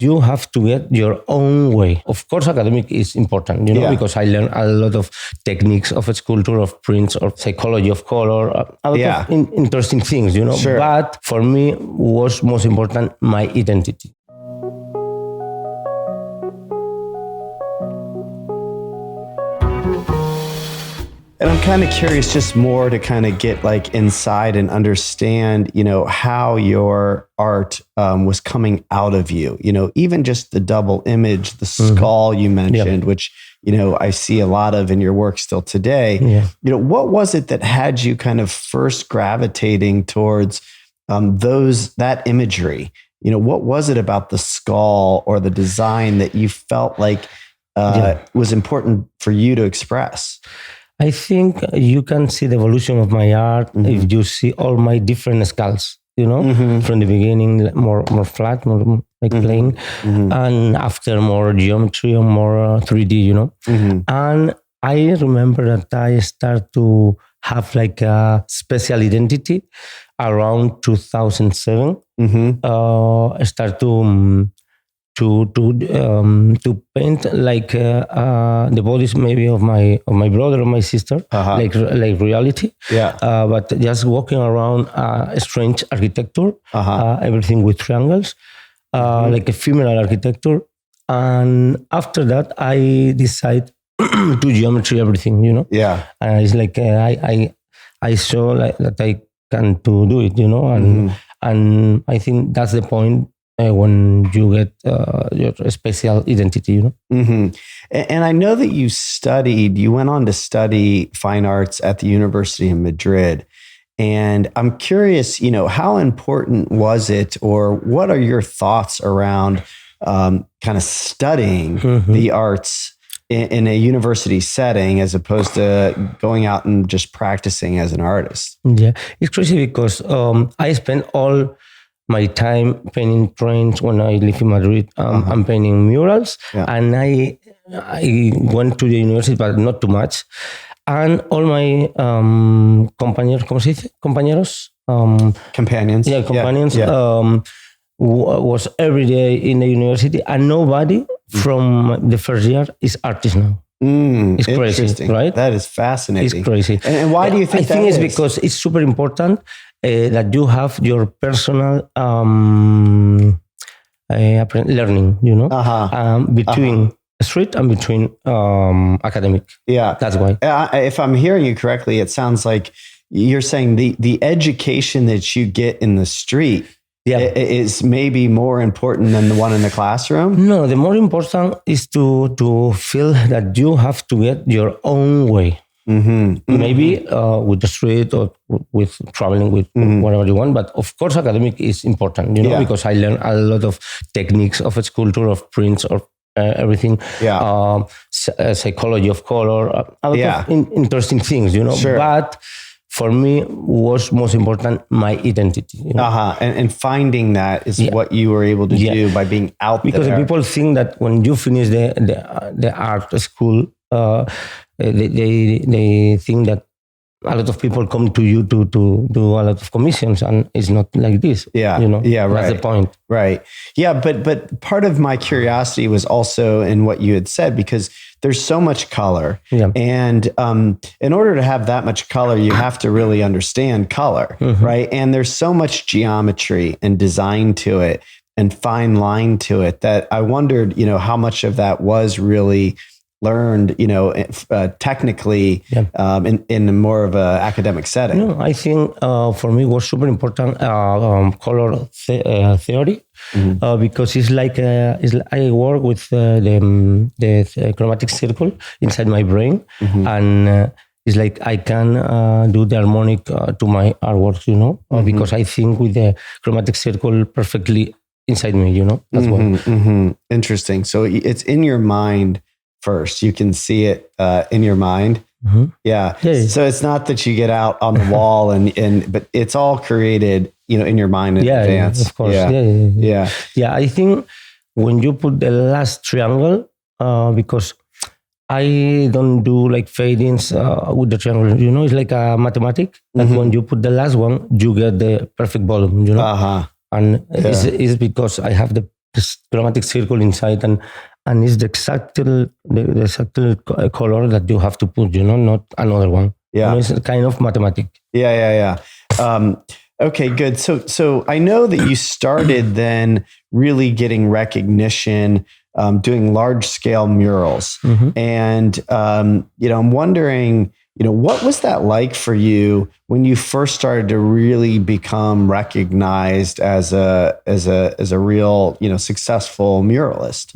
you have to get your own way. Of course, academic is important, because I learned a lot of techniques of sculpture, of prints, or psychology of color, a lot of interesting things, Sure. But for me, was most important my identity. And I'm kind of curious just more to kind of get like inside and understand, how your art was coming out of you, even just the double image, the skull you mentioned, which, I see a lot of in your work still today. Yeah. What was it that had you kind of first gravitating towards that imagery? What was it about the skull or the design that you felt like was important for you to express? I think you can see the evolution of my art if you see all my different skulls, from the beginning, more flat, more like plain, and after more geometry or more 3D, And I remember that I started to have like a special identity around 2007. I started to paint like the bodies maybe of my brother or my sister, like reality. But just walking around a strange architecture, everything with triangles, like ephemeral architecture. And after that, I decide to geometry everything, And it's like I saw like that I can to do it, and I think that's the point. When you get your special identity, And I know that you went on to study fine arts at the University of Madrid. And I'm curious, how important was it, or what are your thoughts around kind of studying the arts in a university setting as opposed to going out and just practicing as an artist? Yeah, it's crazy because I spent all my time painting trains when I live in Madrid. I'm painting murals, and I went to the university, but not too much. And all my companions, was every day in the university, and nobody from the first year is artist now. It's crazy, right? That is fascinating. It's crazy. And why do you think I think it's because it's super important that you have your personal learning, between street and between academic. Yeah. That's why. If I'm hearing you correctly, it sounds like you're saying the education that you get in the street is maybe more important than the one in the classroom? No, the more important is to feel that you have to get your own way. Maybe with the street or with traveling with whatever you want. But of course, academic is important, because I learned a lot of techniques of sculpture, of prints, or everything. Psychology of color, a lot of interesting things, Sure. But for me, was most important my identity. And finding that is what you were able to do by being out because there. Because people think that when you finish the art school, they think that a lot of people come to you to do a lot of commissions, and it's not like this. Right. That's the point. Right. Yeah, but part of my curiosity was also in what you had said, because there's so much color, and in order to have that much color, you have to really understand color, right? And there's so much geometry and design to it, and fine line to it, that I wondered, how much of that was really learned, technically in more of an academic setting. I think for me was super important color theory, because it's like I work with the chromatic circle inside my brain, and it's like I can do the harmonic to my artworks, because I think with the chromatic circle perfectly inside me, that's why. Interesting. So it's in your mind first. You can see it in your mind. Yeah. So it's not that you get out on the wall but it's all created, in your mind in advance. Of course. Yeah. I think when you put the last triangle, because I don't do like fadings with the triangle, it's like a mathematic. That when you put the last one, you get the perfect volume, And it's because I have the this chromatic circle inside, and it's the exact color that you have to put, not another one. Yeah. It's a kind of mathematic. Yeah. Okay, good. So I know that you started then really getting recognition, doing large scale murals. And, I'm wondering, what was that like for you when you first started to really become recognized as a real, successful muralist?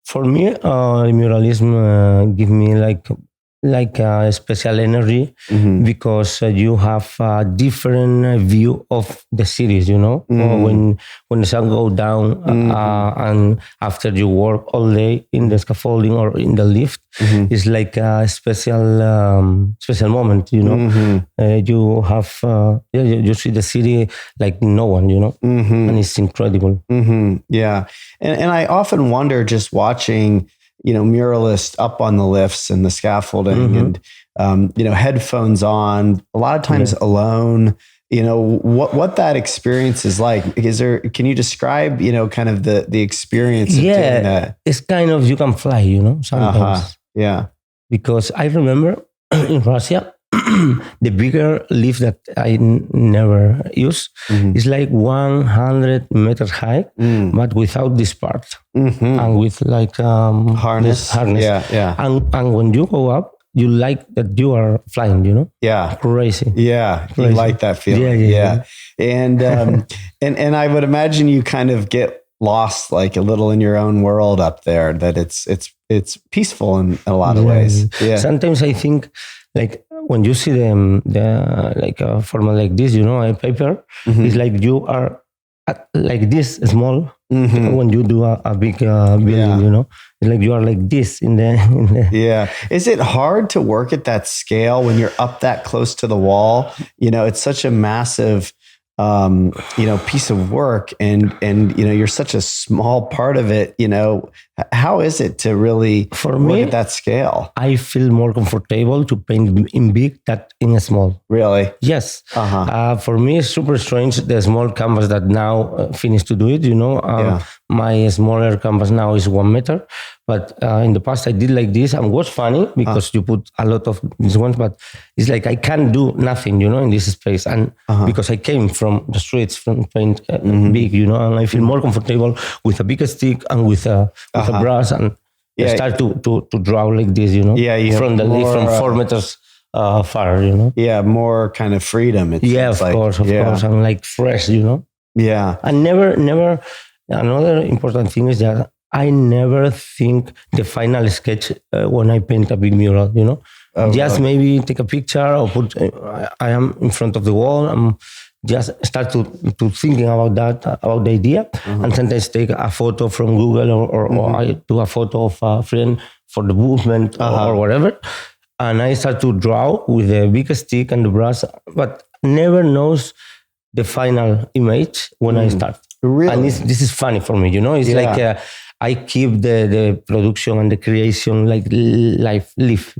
For me, muralism give me like a special energy because you have a different view of the series, when the sun go down and after you work all day in the scaffolding or in the lift, it's like a special moment, you have you see the city like no one, and it's incredible. Yeah, and I often wonder, just watching muralists up on the lifts and the scaffolding and, headphones on, a lot of times alone, what that experience is like. Can you describe, kind of the experience of doing that? It's kind of, you can fly, sometimes. Yeah. Because I remember in Russia, the bigger lift that I never use is like 100 meters high, but without this part and with like harness. Yeah. And when you go up, you like that you are flying, Yeah. Crazy. Yeah. Crazy. You like that feeling. Yeah. And, and I would imagine you kind of get lost like a little in your own world up there, that it's peaceful in a lot of ways. Yeah. Sometimes I think, like, when you see the like a format like this, a paper, it's like you are like this small. When you do a big building, it's like you are like this in the. Yeah. Is it hard to work at that scale when you're up that close to the wall? It's such a massive piece of work, and you're such a small part of it. How is it to really for work me at that scale? I feel more comfortable to paint in big than in a small. Really? Yes. For me, it's super strange, the small canvas that now finished to do it. My smaller canvas now is 1 meter, but in the past I did like this, and was funny because you put a lot of these ones, but it's like I can't do nothing, in this space, and because I came from the streets, from paint big, and I feel more comfortable with a big stick and with a brush, and start to draw like this, from the leaf from 4 meters far, Yeah, more kind of freedom. Of course, and like fresh, Yeah. And never. Another important thing is that I never think the final sketch when I paint a big mural, just maybe take a picture or put, I am in front of the wall and just start to thinking about that, about the idea, and sometimes take a photo from Google or I do a photo of a friend for the movement or whatever. And I start to draw with the big stick and the brush, but never knows the final image when I start. Really? And this is funny for me, It's like I keep the production and the creation like live, live,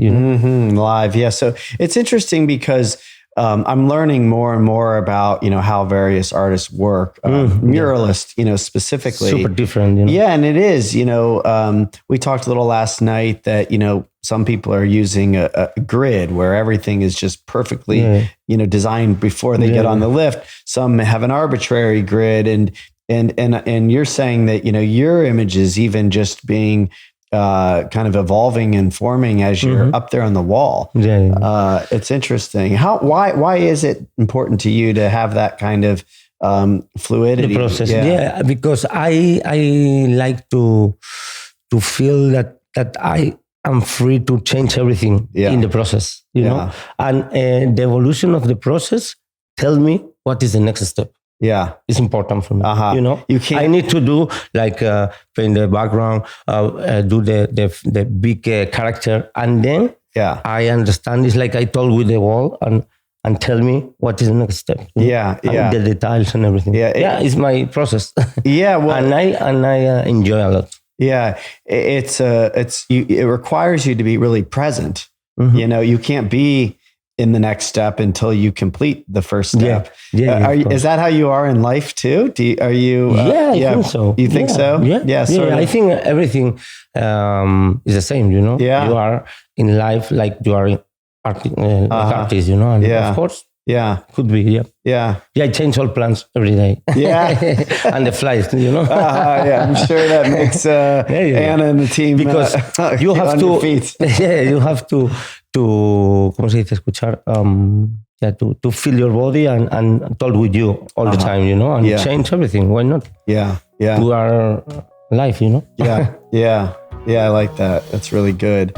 yeah. So it's interesting because I'm learning more and more about how various artists work. Muralists, specifically, super different. Yeah, and it is. We talked a little last night that some people are using a grid where everything is just perfectly designed before they get on the lift. Some have an arbitrary grid, and you're saying that your image is even just being kind of evolving and forming as you're up there on the wall. It's interesting. Why is it important to you to have that kind of fluidity? The process, because I like to feel that I am free to change everything in the process, know, and the evolution of the process tell me what is the next step. Yeah, it's important for me. You can't. I need to do like paint the background, do the big character, and then I understand. It's like I talk with the wall and tell me what is the next step. And the details and everything. It's my process. Well, and I enjoy a lot. Yeah, it requires you to be really present. You can't be in the next step until you complete the first step. Is that how you are in life too? Are you? I think so. You think so? Yeah. I think everything is the same. You are in life like you are like artist. And of course. Yeah. Could be, yeah. I change all plans every day. Yeah. And the flights, I'm sure that makes Anna and the team because you have to, you have to, ¿cómo se dice? Escuchar, to feel your body and talk with you all the time, and change everything. Why not? Yeah. To our life, Yeah. I like that. That's really good.